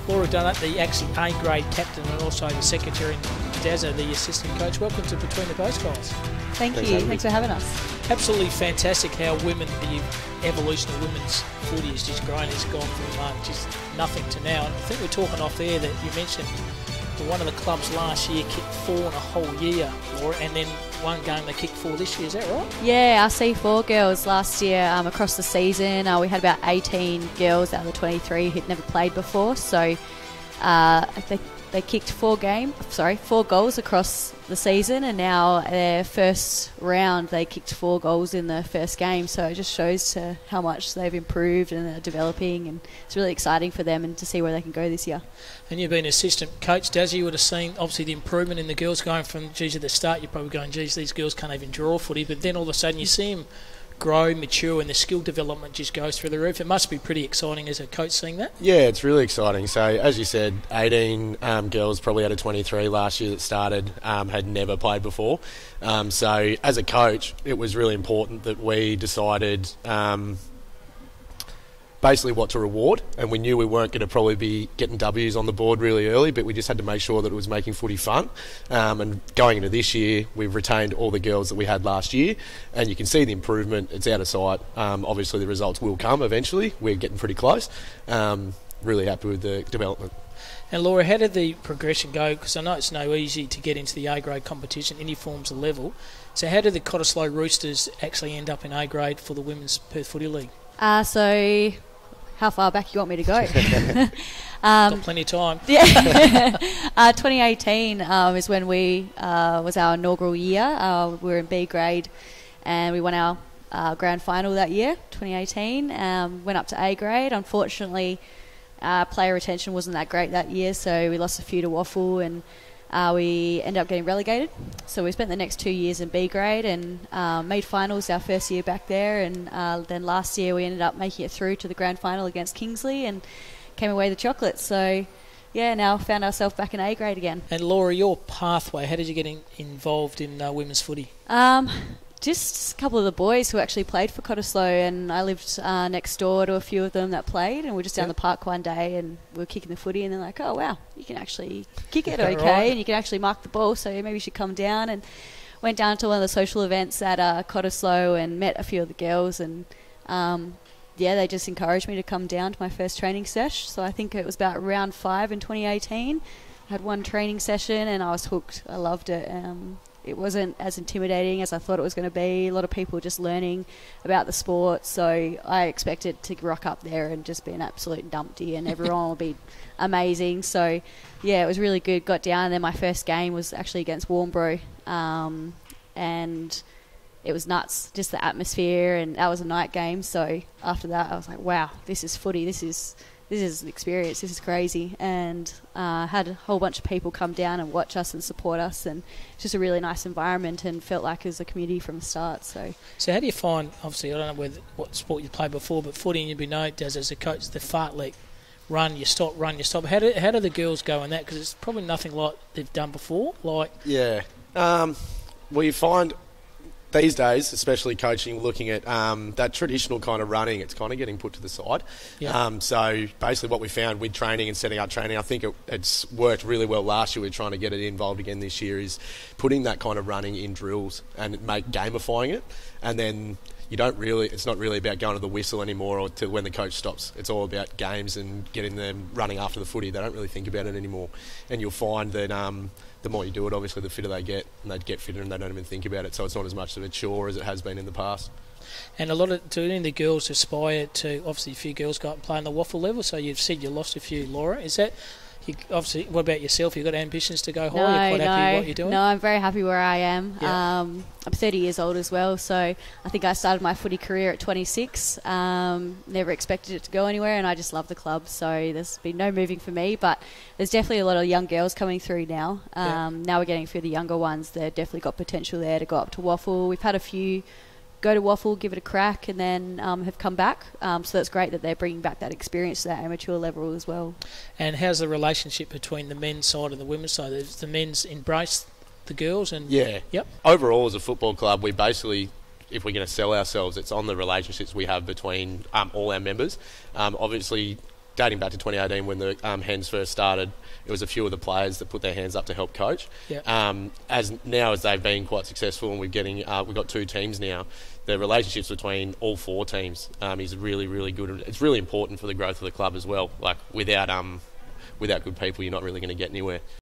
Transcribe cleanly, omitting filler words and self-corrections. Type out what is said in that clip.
Laura Dunnett, the actually A-grade captain and also the secretary, and Dazza, the assistant coach. Welcome to Between the Posts, guys. Thanks for having us. Absolutely fantastic how the evolution of women's footy has just grown. It's gone from just nothing to now. And I think we're talking off air that you mentioned that one of the clubs last year kicked 4 in a whole year, Laura, and then one game they kicked 4 this year. Is that right? Yeah, our C4 girls last year across the season, we had about 18 girls out of the 23 who'd never played before. So they kicked 4 goals across the season, and now their first round they kicked 4 goals in the first game. So it just shows how much they've improved and they're developing, and it's really exciting for them and to see where they can go this year. And you've been assistant coach, Dazzy. You would have seen obviously the improvement in the girls going from, at the start you're probably going, these girls can't even draw footy, but then all of a sudden you see them grow, mature, and the skill development just goes through the roof. It must be pretty exciting as a coach seeing that. Yeah, it's really exciting. So as you said, 18 girls probably out of 23 last year that started had never played before. So as a coach, it was really important that we decided basically what to reward, and we knew we weren't going to probably be getting W's on the board really early, but we just had to make sure that it was making footy fun. And going into this year, we've retained all the girls that we had last year, and you can see the improvement. It's out of sight. Obviously the results will come eventually. We're getting pretty close. Really happy with the development. And Laura, how did the progression go? Because I know it's no easy to get into the A-grade competition, any forms of level. So how did the Cottesloe Roosters actually end up in A-grade for the Women's Perth Footy League? So how far back you want me to go? Got plenty of time. Yeah. 2018 is when was our inaugural year. We were in B grade and we won our grand final that year, 2018. Went up to A grade. Unfortunately, player retention wasn't that great that year, so we lost a few to Waffle, and we ended up getting relegated. So we spent the next 2 years in B grade and made finals our first year back there, and then last year we ended up making it through to the grand final against Kingsley and came away the chocolates. So yeah, now found ourselves back in A grade again. And Laura, your pathway, how did you get involved in women's footy? Just a couple of the boys who actually played for Cottesloe, and I lived next door to a few of them that played, and we were just down the park one day and we were kicking the footy, and they're like, oh wow, you can actually kick it okay, right, and you can actually mark the ball, so maybe you should come down. And went down to one of the social events at Cottesloe and met a few of the girls, and they just encouraged me to come down to my first training sesh. So I think it was about round 5 in 2018. I had one training session and I was hooked. I loved it. It wasn't as intimidating as I thought it was going to be. A lot of people just learning about the sport, so I expected to rock up there and just be an absolute dumpty and everyone will be amazing. So yeah, it was really good. Got down, and then my first game was actually against Warnbro, and it was nuts, just the atmosphere, and that was a night game. So after that I was like, wow, this is footy, this is an experience, this is crazy. And had a whole bunch of people come down and watch us and support us, and it's just a really nice environment and felt like it was a community from the start. So how do you find, obviously I don't know what sport you played before, but footy, and you'd be known as a coach, the fartlek, run, you stop. How do the girls go in that? Because it's probably nothing like they've done before. Yeah. Well, you find these days, especially coaching, looking at that traditional kind of running, it's kind of getting put to the side. Yeah. So basically what we found with training and setting up training, I think it's worked really well last year. We're trying to get it involved again this year, is putting that kind of running in drills and gamifying it. And then it's not really about going to the whistle anymore or to when the coach stops. It's all about games and getting them running after the footy. They don't really think about it anymore. And you'll find that the more you do it, obviously, the fitter they get, and they get fitter and they don't even think about it. So it's not as much of a chore as it has been in the past. And a lot of the girls aspire to, obviously a few girls go up and play on the Waffle level, so you've said you lost a few, Laura. Is that, obviously, what about yourself? You've got ambitions to go higher? You're quite happy with what you're doing? No, I'm very happy where I am. Yeah. I'm 30 years old as well, so I think I started my footy career at 26. Never expected it to go anywhere, and I just love the club, so there's been no moving for me. But there's definitely a lot of young girls coming through now. Now we're getting a few of the younger ones. They've definitely got potential there to go up to Waffle. We've had a few go to Waffle, give it a crack, and then have come back. So that's great that they're bringing back that experience to that amateur level as well. And how's the relationship between the men's side and the women's side? Does the men's embrace the girls? And yeah. Yep. Overall, as a football club, we basically, if we're going to sell ourselves, it's on the relationships we have between all our members. Obviously, dating back to 2018 when the Hens first started, it was a few of the players that put their hands up to help coach. As they've been quite successful, and we've got 2 teams now, the relationships between all 4 teams is really, really good. It's really important for the growth of the club as well. Like without good people, you're not really going to get anywhere.